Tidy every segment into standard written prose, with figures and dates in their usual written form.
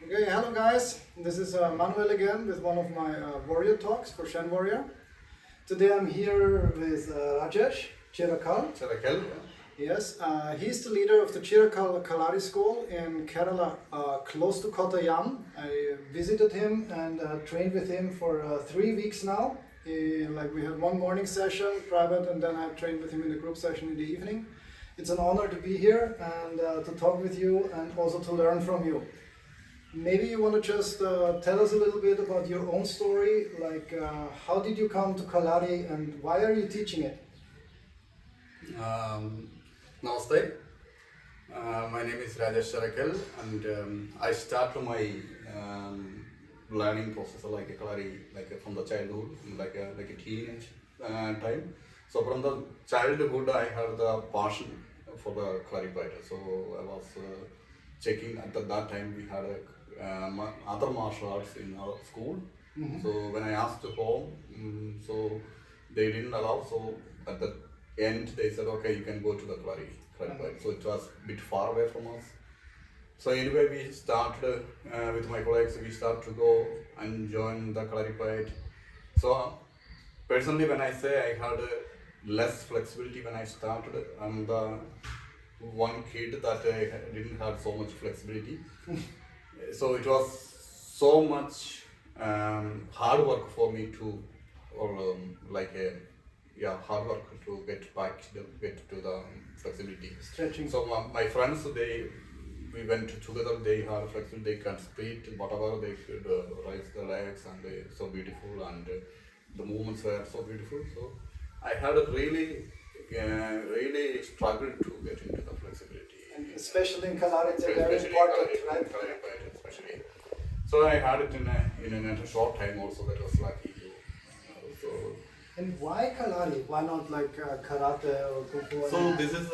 Okay, hello guys. This is Manuel again with one of my warrior talks for Shen Warrior. Today I'm here with Rajesh Chirackal. Chirackal. Yes, he's the leader of the Chirackal Kalari school in Kerala, close to Kottayam. I visited him and trained with him for 3 weeks now. We had one morning session, private, and then I trained with him in the group session in the evening. It's an honor to be here and to talk with you and also to learn from you. Maybe you want to just tell us a little bit about your own story, how did you come to Kalari and why are you teaching it? Namaste. My name is Rajesh Chirackal and I started my learning process like a Kalari, from the childhood, like a teenage time. So from the childhood I had the passion for the Kalaripayattu. So I was checking at that time we had other martial arts in our school. Mm-hmm. So when I asked home, so they didn't allow. So at the end they said, okay, you can go to the Kalaripayattu. So it was a bit far away from us. So anyway, we started with my colleagues. We started to go and join the Kalaripayattu. So personally, when I say I had less flexibility when I started, I'm the one kid that I didn't have so much flexibility. So it was so much hard work for me to, hard work to get to the flexibility. Stretching. So my friends, we went together. They had flexibility. They can speak whatever. They could raise the legs, and they so beautiful, and the movements were so beautiful. So I had a really struggled to get into the flexibility. And especially in Kalari, it's very important, right? Especially. So I had it in a short time also. That was lucky. And why Kalari? Why not karate or kung fu? So this is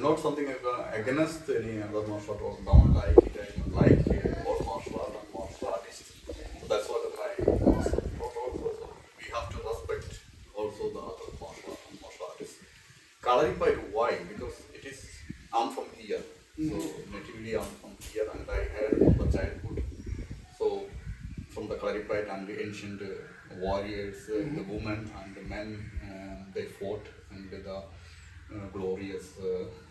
not something against any other martial art or don't like it. I like all martial art and martial artists. So that's what my also. We have to respect also the other martial art and martial artists. Kalaripayattu, why? Because I'm from here. So natively I'm from here and I had from the childhood. So from the Kalaripayattu and the ancient warriors, the women and the men, they fought and the glorious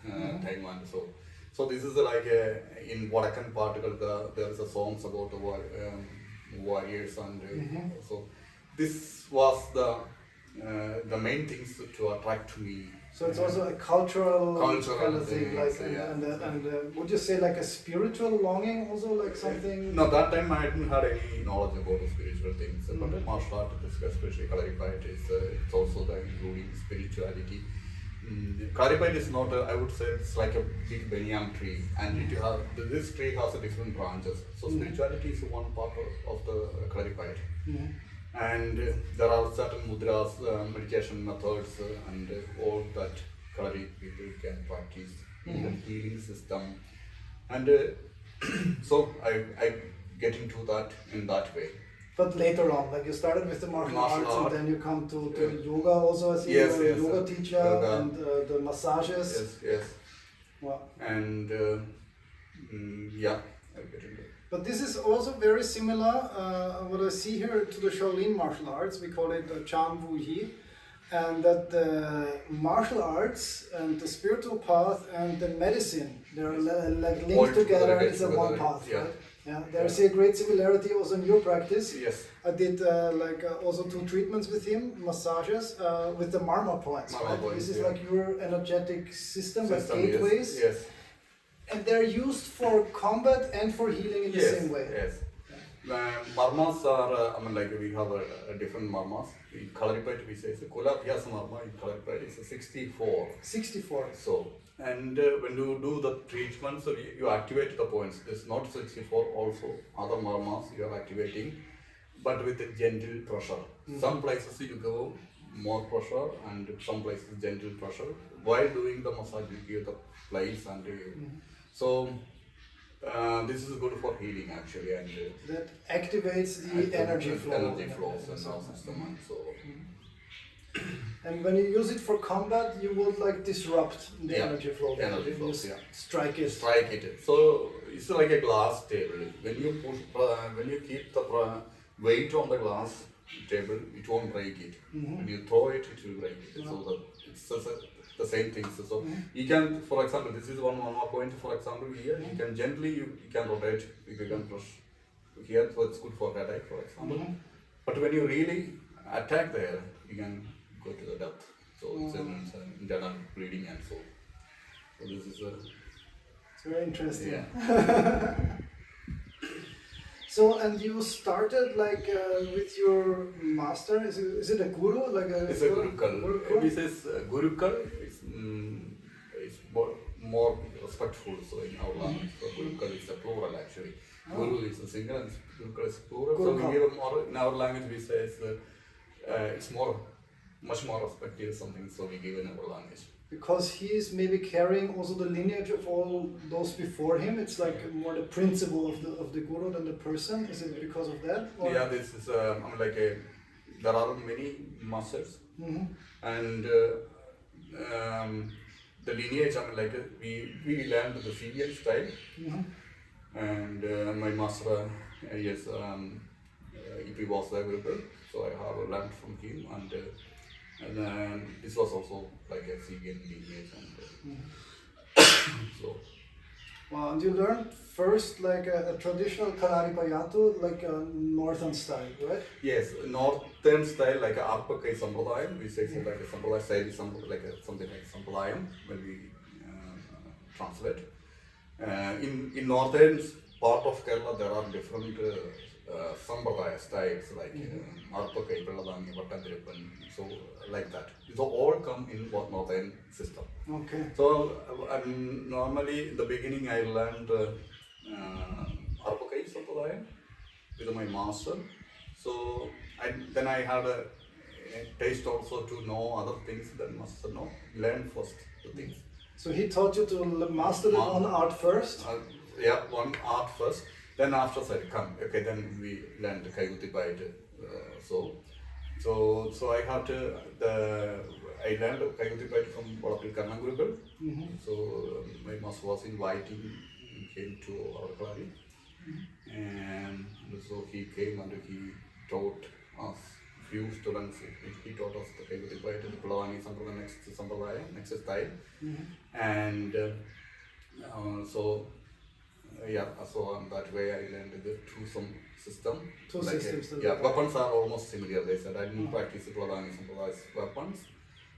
time and so this is in Vadakan particle there is a songs about the warriors and so this was the main things to attract me. So it's also a cultural kind of thing, yeah. and would you say like a spiritual longing also, like something? No, that time I didn't have any knowledge about the spiritual things, but martial art, especially Kalaripayattu, it's also including spirituality. Kalaripayattu is not, I would say, it's like a big banyan tree, and this tree has a different branches. So spirituality is one part of the Kalaripayattu. And there are certain mudras, meditation methods, and all that Kalari people can practice, even healing system. And so I get into that in that way. But later on, like you started with the martial arts and then you come to yoga also, I see yes, you're a yoga teacher and the massages. Yes. Wow. And yeah, I get into it. But this is also very similar, what I see here, to the Shaolin martial arts. We call it the Chan Wu Yi. And that the martial arts and the spiritual path and the medicine, they're linked together. It's a one path, right? Yeah, there's a great similarity also in your practice. Yes. I did also 2 treatments with him, massages, with the marma points. This is like your energetic system, like gateways. Yes. And they're used for combat and for healing in the same way. Yes. Marmas are, we have a different marmas. In Kalaripayattu, we say it's a Kulabhyasa marma. In Kalaripayattu, it's a 64. 64. So, and when you do the treatment, so you activate the points. It's not 64, also other marmas you are activating, but with a gentle pressure. Some places you go more pressure and some places gentle pressure. While doing the massage, you give the place and so this is good for healing actually, and that activates the energy flow. Energy flows in our system, and so. And when you use it for combat, you would like disrupt the energy flow. Energy flows, yeah. Strike it. Strike it. So it's like a glass table. When you push, when you keep the weight on the glass table, it won't break it. When you throw it, it will break it. So it's the same thing. So you can, for example, this is one more point. For example, here you can gently you can rotate. You can push here, so it's good for attack, for example. But when you really attack there, you can go to the depth. So it's an internal bleeding and so. So this is it's very interesting. Yeah. So, and you started like with your master, is it a guru? It's a Gurukul. This is Gurukul is more respectful, so in our language. So Gurukul is a plural actually. Guru is a single and Gurukul is plural. So we give more, in our language we say it's much more respected something, so we give in our language. Because he is maybe carrying also the lineage of all those before him. It's like more the principle of the guru than the person. Is it because of that? Or? Yeah, this is there are many masters, and the lineage. We learned the Syrian style, and my master he was a guru, so I have learned from him and then this was also like a Syrian lineage and so. Wow, and you learned first like a traditional Kalaripayattu, like a northern style, right? Yes, northern style like a Arpakai Sampradayam. We say like a Sampradaya style is something like Sampradayam when we translate. In northern part of Kerala there are different Sampradaya styles like Arpakai, Pelladani, Vattanthirappan, so like that. So all come in one northern system. Okay. So normally in the beginning I learned Arpakai Sampradaya with my master. So then I had a taste also to know other things than master know. Learn first the things. So he taught you to master the one art first? Yeah, one art first. Then after that come, okay, then we learned Kalaripayattu. So I had I learned Kalaripayattu from Valapil Karna Gurukul. So my master was inviting him to our Kalari. And so he came and he taught us few students. He taught us the Kalaripayattu, the Pelladani Sampradaya, next style. And so that way I learned the two system. Two systems. Weapons are almost similar. They said I didn't practice the Pelladani Sampradaya weapons,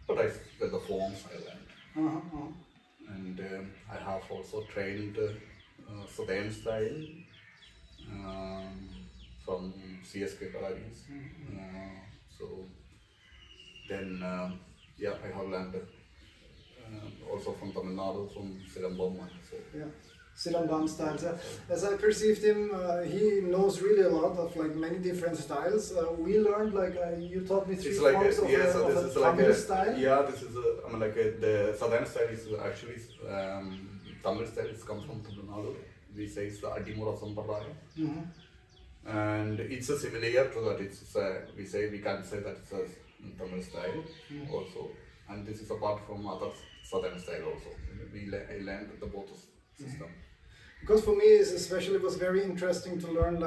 but the forms I learned. And I have also trained Southern style from CSK Kalaris. So then I have learned also from Tamil Nadu, from Silambam. Silambam styles. As I perceived him, he knows really a lot of like many different styles. We learned you taught me three forms of a Tamil style. Yeah, this is the Southern style is actually Tamil style. It comes from Tamil Nadu. We say it's the Adimura Sampradaya. And it's a similar to that. It's we can say that it's a Tamil style also. And this is apart from other Southern style also. I learned the both system. Because for me, it was very interesting to learn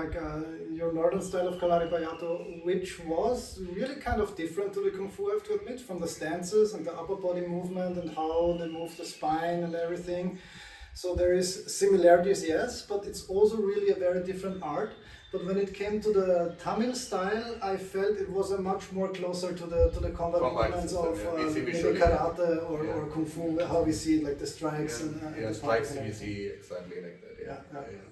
your northern style of Kalaripayattu, which was really kind of different to the Kung Fu, I have to admit, from the stances and the upper body movement and how they move the spine and everything. So there is similarities, yes, but it's also really a very different art. But when it came to the Tamil style, I felt it was a much more closer to the combat movements of maybe karate or kung fu, how we see it, like the strikes and the strikes we see exactly like that. Yeah.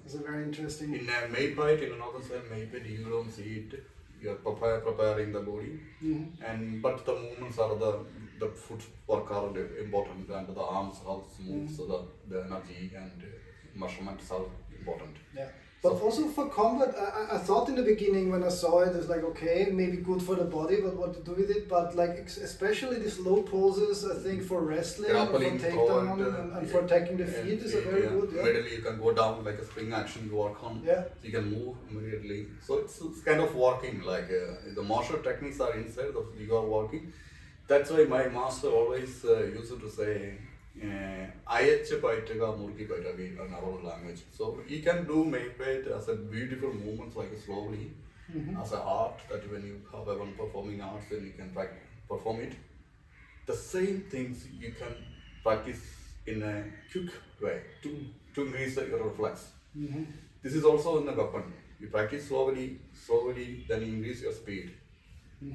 It's a very interesting. In maid bite, in northern style maid bite, you don't see it. You are preparing the body, but the movements are the footwork are important, and the arms how it moves, so the energy and measurements are important. Yeah. But also for combat, I thought in the beginning when I saw it, it's like, okay, maybe good for the body, but what to do with it? But especially these low poses, I think for wrestling, or for takedown and for attacking the feet is a very good. Yeah. Immediately you can go down like a spring action, you work on. Yeah. You can move immediately. So it's kind of working like the martial techniques are inside. You are working. That's why my master always used to say, "Ayacha paitaga murki paitaga" in our language. So you can do maypait as a beautiful movement, like slowly, as an art. That when you have a one performing arts, then you can perform it. The same things you can practice in a quick way to increase your reflex. This is also in a weapon. You practice slowly, then you increase your speed.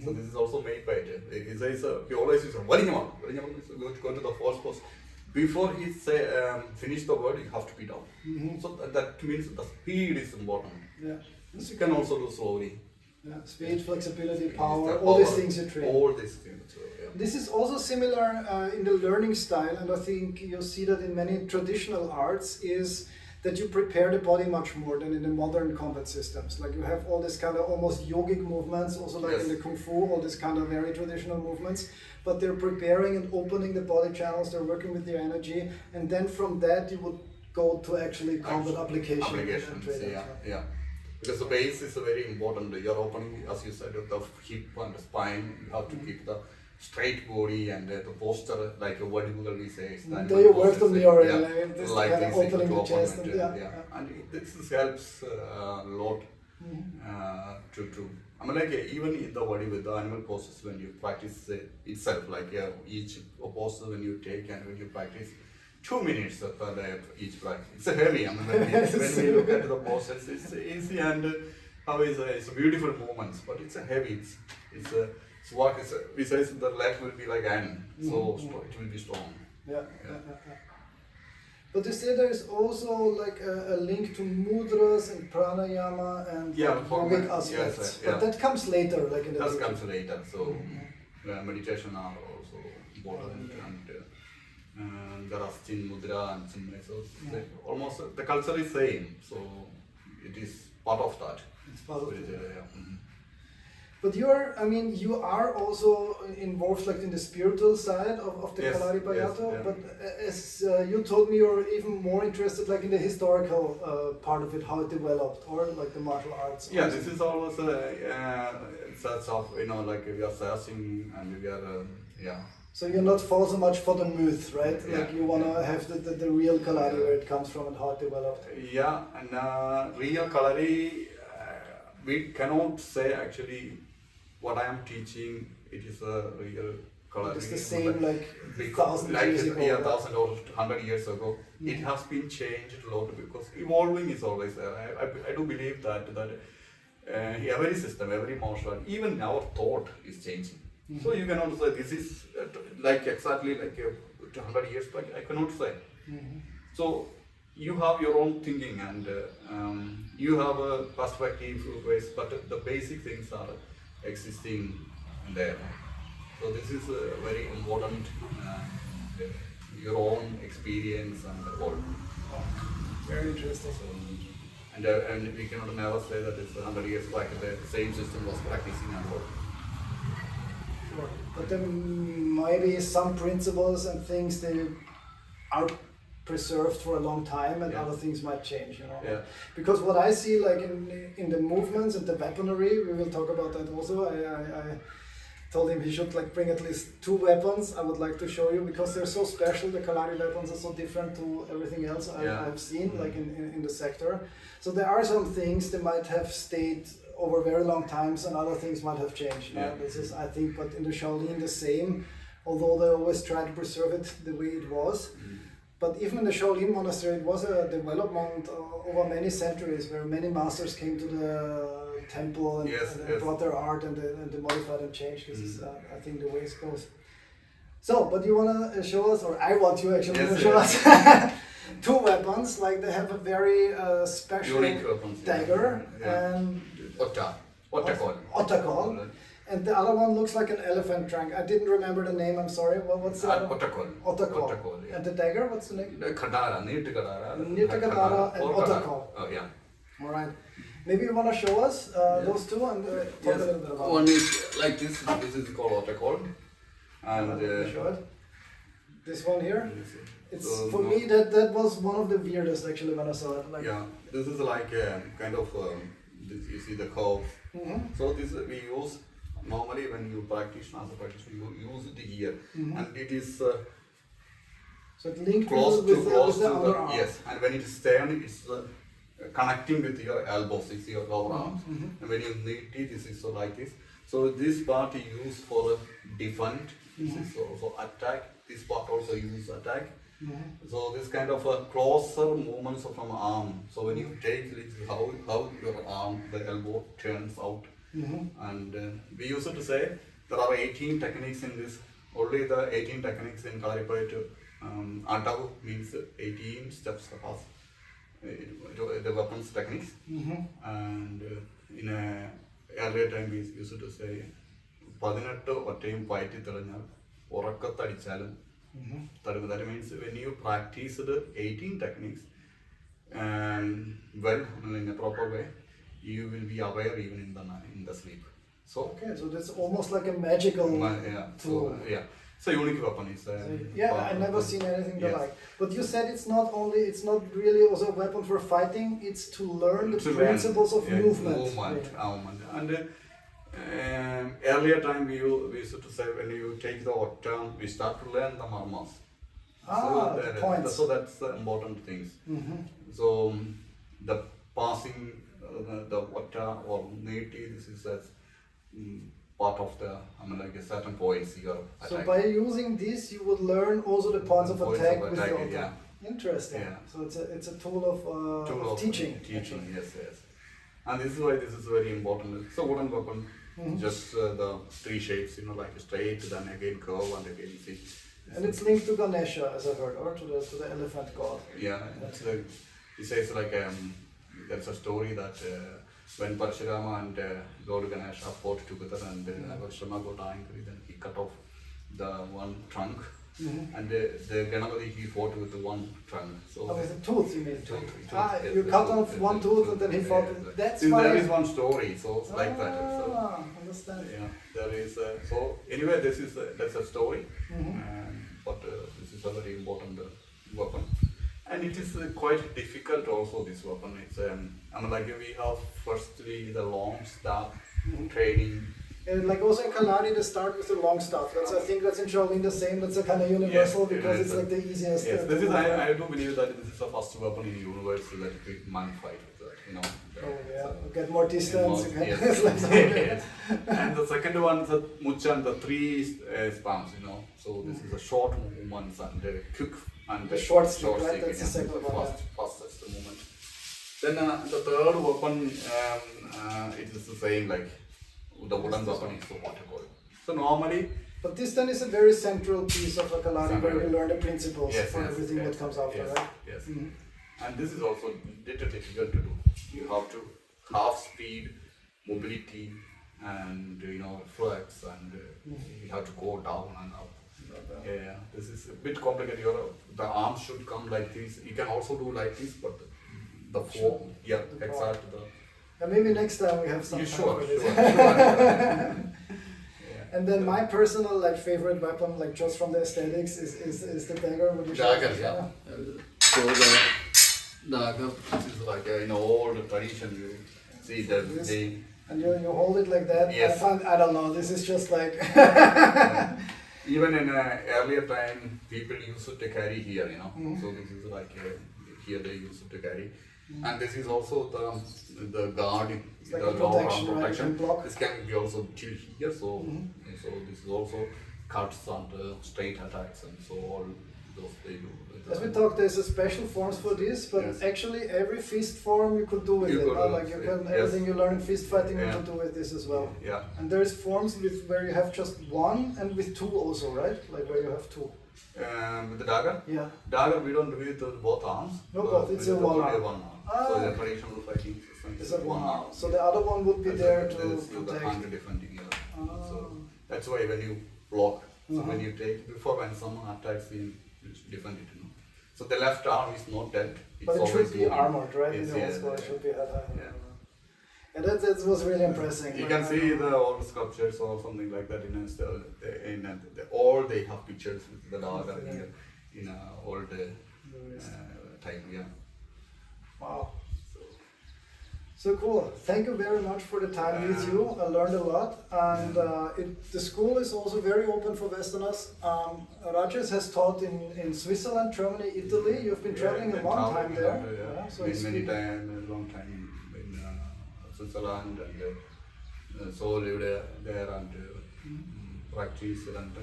So this is also made by it. He says, he always says, "Varinyaman." Varinyaman is go to the false pose. Before he say finish the word, you have to be down. So that means the speed is important. Yeah. This you can also do slowly. Yeah. Speed, flexibility, power, all these things you train. All these things. Yeah. This is also similar in the learning style, and I think you see that in many traditional arts, is that you prepare the body much more than in the modern combat systems. Like you have all this kind of almost yogic movements, also like in the Kung Fu, all this kind of very traditional movements, but they're preparing and opening the body channels, they're working with their energy, and then from that you would go to actually combat application. Yeah. Because the base is very important. You're opening, as you said, the hip and the spine. You have to keep the straight body and the posture, like what we say. There you worked on your like kind of opening the chest. And this helps a lot to. I mean, like even in the body with the animal poses, when you practice itself, like each pose when you take and when you practice. 2 minutes per day each practice. It's a heavy. I mean, when we look at the poses, it's easy and it's a beautiful movements, but it's a heavy. It's what is we say the leg will be like iron, so it will be strong. Yeah. But you say there is also like a link to mudras and pranayama and yogic aspects. But that comes later, like in the that comes later. So meditation are also important and there are chin mudra and chin so almost the culture is same. So it is part of that. It's part of it. But you are also involved like in the spiritual side of the Kalaripayattu, but as you told me, you're even more interested like in the historical part of it, how it developed, or like the martial arts. Yeah, this is always such of, like we are searching and we are, So you're not fall so much for the myth, right? Like you want to have the real Kalari, where it comes from and how it developed. Yeah, and real Kalari, we cannot say actually what I am teaching, it is a real Kalari. It's the same like 1,000 years ago. Yeah, 1,000 or 100 years ago. It has been changed a lot because evolving is always there. I do believe that every system, every martial art, even our thought is changing. So you cannot say this is like exactly like 100 years back. I cannot say. So you have your own thinking and you have a perspective, but the basic things are existing there. So this is very important. Your own experience and all. Very interesting. So, and we cannot never say that it's 100 years back the same system was practicing and all. Sure. But then maybe some principles and things they are preserved for a long time and other things might change, Because what I see like in the movements and the weaponry, we will talk about that also. I told him he should like bring at least 2 weapons. I would like to show you because they're so special. The Kalari weapons are so different to everything else I've seen like in the sector. So there are some things that might have stayed over very long times and other things might have changed. This is, I think, but in the Shaolin the same, although they always try to preserve it the way it was. But even in the Shaolin monastery, it was a development over many centuries where many masters came to the temple and brought their art and they modified and changed. This is, I think, the way it goes. So, but you want to show us, or I want you actually to show us 2 weapons, like they have a very special dagger and Ottakol. And the other one looks like an elephant trunk. I didn't remember the name, I'm sorry. What's the other? Ottakol. And the dagger, what's the name? Nirtakadara and Ottakol. Oh, yeah. Alright. Maybe you want to show us those 2 and talk a little bit about one is like this is called Ottakol. And show it. This one here. It's for me that was one of the weirdest actually when I saw it. Like, this is like kind of you see the curve. So this we use normally when you practice as a practitioner, you use it here, and it is so it linked close with to the underarm. yes, and when it is turned, it's connecting with your elbows, it's your lower arms, and when you knit it, this is so like this. So this part you use for defend, this is also attack. This part also use attack. So this kind of a closer movements from arm. So when you take it, how your arm, the elbow turns out. And we used to say there are 18 techniques in this. Only the 18 techniques in Kalaripayattu. Atavu means 18 steps past the weapons techniques. And in a earlier time we used to say 18 ഒറ്റയും പയറ്റി തെളിഞ്ഞാൽ ഉറക്കത്തടിച്ചാലും തടുക്കും. That means when you practice the 18 techniques well in a proper way, you will be aware even in the sleep. So okay, so that's almost like a magical tool. It's a unique weapon. I never seen anything like. But you said it's not really also a weapon for fighting. It's to learn the principles of movement. And earlier time we used to say when you take the otta, we start to learn the marmas. The points. So that's the important things. So the passing the otta or neti, this is that part of the like a certain points here. So by using this, you would learn also the points of attack with the otta. Interesting. So it's a tool of teaching. Teaching, yes. And this is why this is very important. It's a wooden weapon. Just the three shapes, like straight, then again curve, and again see. And it's linked to Ganesha, as I heard, or to the elephant god. It says like there's a story that when Parashurama and Lord Ganesha fought together, and Parashurama got angry, then he cut off the one trunk, and the Ganapati he fought with the one trunk. So with the tooth, you mean? Tooth. You cut off one tooth and then he fought. That's why. There is one story, so it's like that. So, understand. There is. So anyway, that's a story, but this is a very important weapon, and it is quite difficult also. This weapon, it's like we have firstly the long staff training. And like also in Kalari, they start with the long staff. I think that's in Shaolin the same. That's a kind of universal because it's like the easiest. Yes, this is. I do believe that this is the first weapon in the universe that we man fight with that. Get more distance. Yes. And the second one is the mucha and the three spams. So this is a short movements and quick and the short stick, right? That's the second one. Fastest movement. Then the third weapon, it is the same like. The wooden weapon is what you call it. So normally. But this then is a very central piece of a Kalari where you learn the principles for everything that comes after, right? Yes. And this is also little difficult to do. You have to have speed, mobility, and reflex, and you have to go down and up. This is a bit complicated. The arms should come like this. You can also do like this, but the form, exactly. And maybe next time we have some time for this. Sure. And then my personal favorite weapon, just from the aesthetics, is the dagger. Dagger, So the dagger, this is like in old tradition. You see that and you hold it like that. Yes. I don't know. This is just like. Even in earlier time, people used to carry here. So this is like here they used to carry. And this is also the guard, like the protection. Right? This can be also till here, so this is also cuts and straight attacks, and so all those they do. As we talked, there's a special forms for this, but actually every fist form you could do with it. Everything you learn in fist fighting you could do with this as well. And there's forms where you have just one, and with two also, right? Like where you have two. With the dagger? Dagger we don't do it with both arms. No, both. It's a one arm. So the traditional fighting system is one arm. So the other one would be there to protect. The hand defending. So that's why when you block, so when you take before when someone attacks, you defend it. So the left arm is not dead. But it should be armored, right? It should be and that was really impressive. You can see the old sculptures or something like that all they have pictures with the dagger in old time. Wow. So cool. Thank you very much for the time with you. I learned a lot, and the school is also very open for Westerners. Rajesh has taught in Switzerland, Germany, Italy. You've been traveling a long time there. So it's many time, a long time in Switzerland, and so lived there and practice and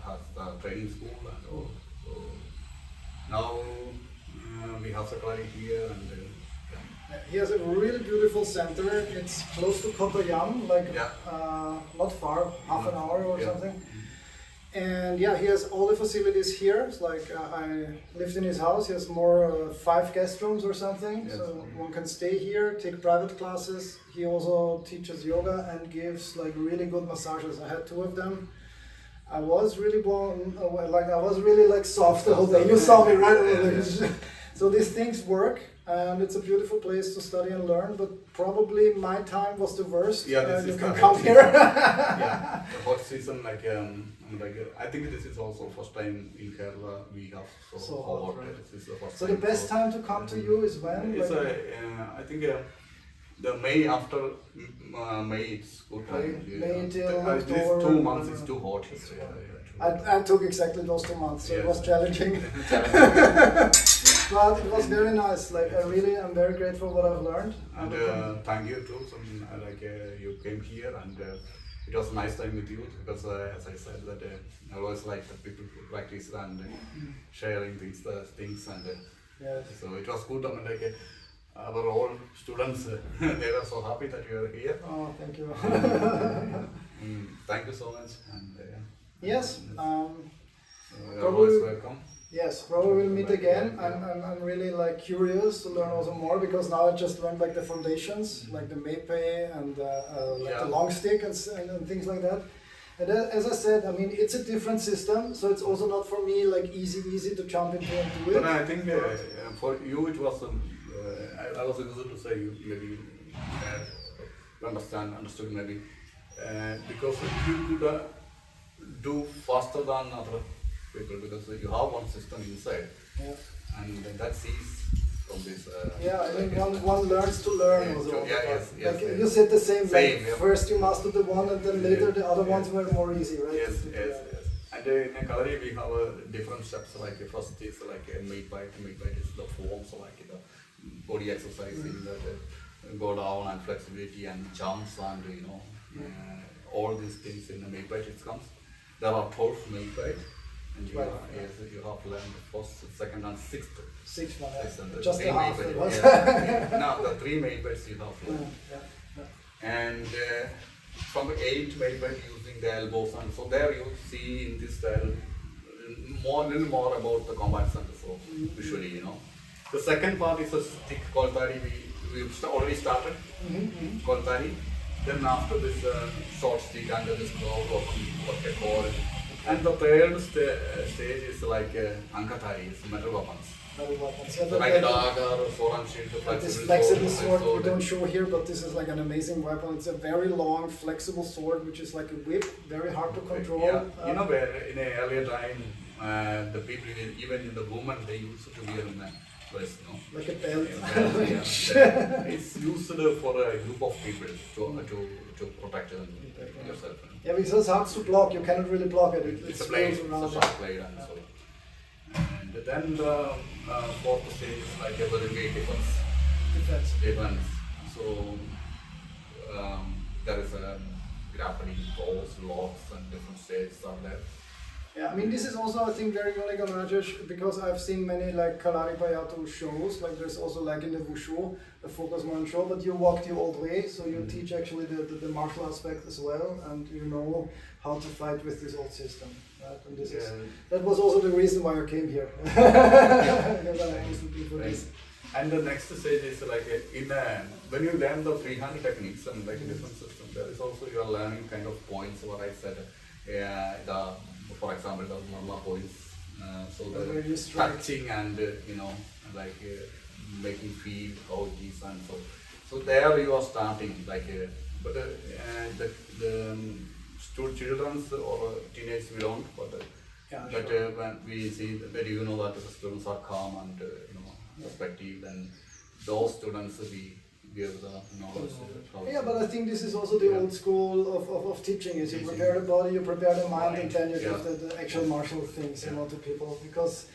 has the training school and all. So now we have Kalari here and. He has a really beautiful center. It's close to Kottayam, like not far, half an hour or something. And yeah, he has all the facilities here. It's like I lived in his house. He has more 5 guest rooms or something, so one can stay here, take private classes. He also teaches yoga and gives like really good massages. I had 2 of them. I was really soft the whole day. You saw me right away. So these things work. And it's a beautiful place to study and learn, but probably my time was the worst. Yeah, this you is can the come hot here. Yeah, the hot season, I think this is also first time in Kerala we have so hot. Right. This is the first So time. the best time to come to you is when? It's I think the May after May it's good time. May till these October. 2 months is too hot. I took exactly those 2 months, so it was challenging. But it was very nice. Like I'm very grateful what I've learned. And thank you too. You came here and it was a nice time with you because as I said that I always like the people who practice and sharing things and so it was good. Our all students they were so happy that you are here. Oh, thank you. Thank you so much. And yes. you're always welcome. Yes, probably we'll meet again. I'm really curious to learn also more because now I just learned the foundations, like the Meipei and the long stick and things like that. And as I said, it's a different system, so it's also not for me easy to jump into and do it. But I think for you it was. I was going to say you maybe understood maybe because you could do faster than other people because you have one system inside, and that's easy from this. One learns to learn also. Yes. You said the same. Yeah. First you master the one, and then later the other ones were more easy, right? Yes. And in Kalari we have different steps. First is a made bite. Made bite is the form, so the body exercising that go down and flexibility and jumps and all these things in the made bite it comes. There are 12 made bite. And you have learned the first, second, and sixth. Sixth one, and just the half it was. Now the 3 made bites you have learned. And from 8 made bite using the elbows, and so there you see in this style little more about the combat center. So visually, The second part is a stick Kalari. We already started Kalari. Then after this short stick under this curve of what they call it. And the third stage is Ankatari, it's metal weapons. So like a dagger or sword and shield. This flexible sword we don't show here, but this is an amazing weapon. It's a very long, flexible sword, which is like a whip, very hard to control. Yeah. Where in an earlier time, the people, even in the women, they used to wear in a vest, like a belt. It's used for a group of people to protect yourself. Yeah, because it's hard to block. You cannot really block it. It's a blade, it's a sharp blade, and so. And then the fourth stage is a very great defense. So there is a grappling, balls, locks, and different stages are there. Yeah, this is also I think very unique on Rajesh because I've seen many Kalaripayattu shows. There's also in the Wushu, the focus one show, but you walk the old way, so you teach actually the martial aspect as well, and you know how to fight with this old system. Right? And that was also the reason why I came here. Because I was looking for this. And the next stage is when you learn the freehand techniques and different systems, there is also you are learning kind of points. What I said, for example, the normal points. So the touching and making feel how it is, and so there you are starting but the children's or teenage we don't, but when we see that that the students are calm and respective, then those students give the knowledge. Yeah, but I think this is also the Yeah. old school of teaching is you Teaching. prepare the body, you prepare the mind, and Mind, then you yeah. give the actual martial things, Yeah. to people, because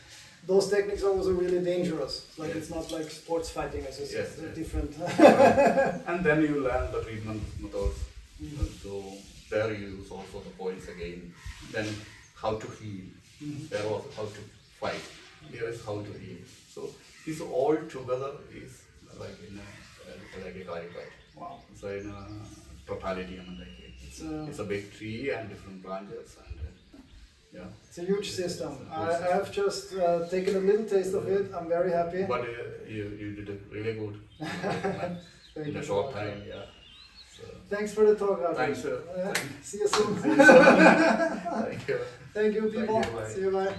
those techniques are also really dangerous. Like Yes. it's not like sports fighting, as you said, Yes, it's yes. different. And then you learn the treatment methods. Mhm. So there you use also the points again. Then how to heal. Mhm. There was how to fight. Here is how to heal. So this all together is like in like a Kalaripayattu. Wow. So in a totality, I mean, like it's a big tree and different branches and yeah. It's a huge system. It's a huge I have just taken a little taste of it. I'm very happy. But you did it really good Thank in you a so short much. time. Yeah. So, Thanks for the talk, Rajesh. thanks. See you soon. See you soon. Thank you. Thank you, people. Thank you, bye. See you, bye.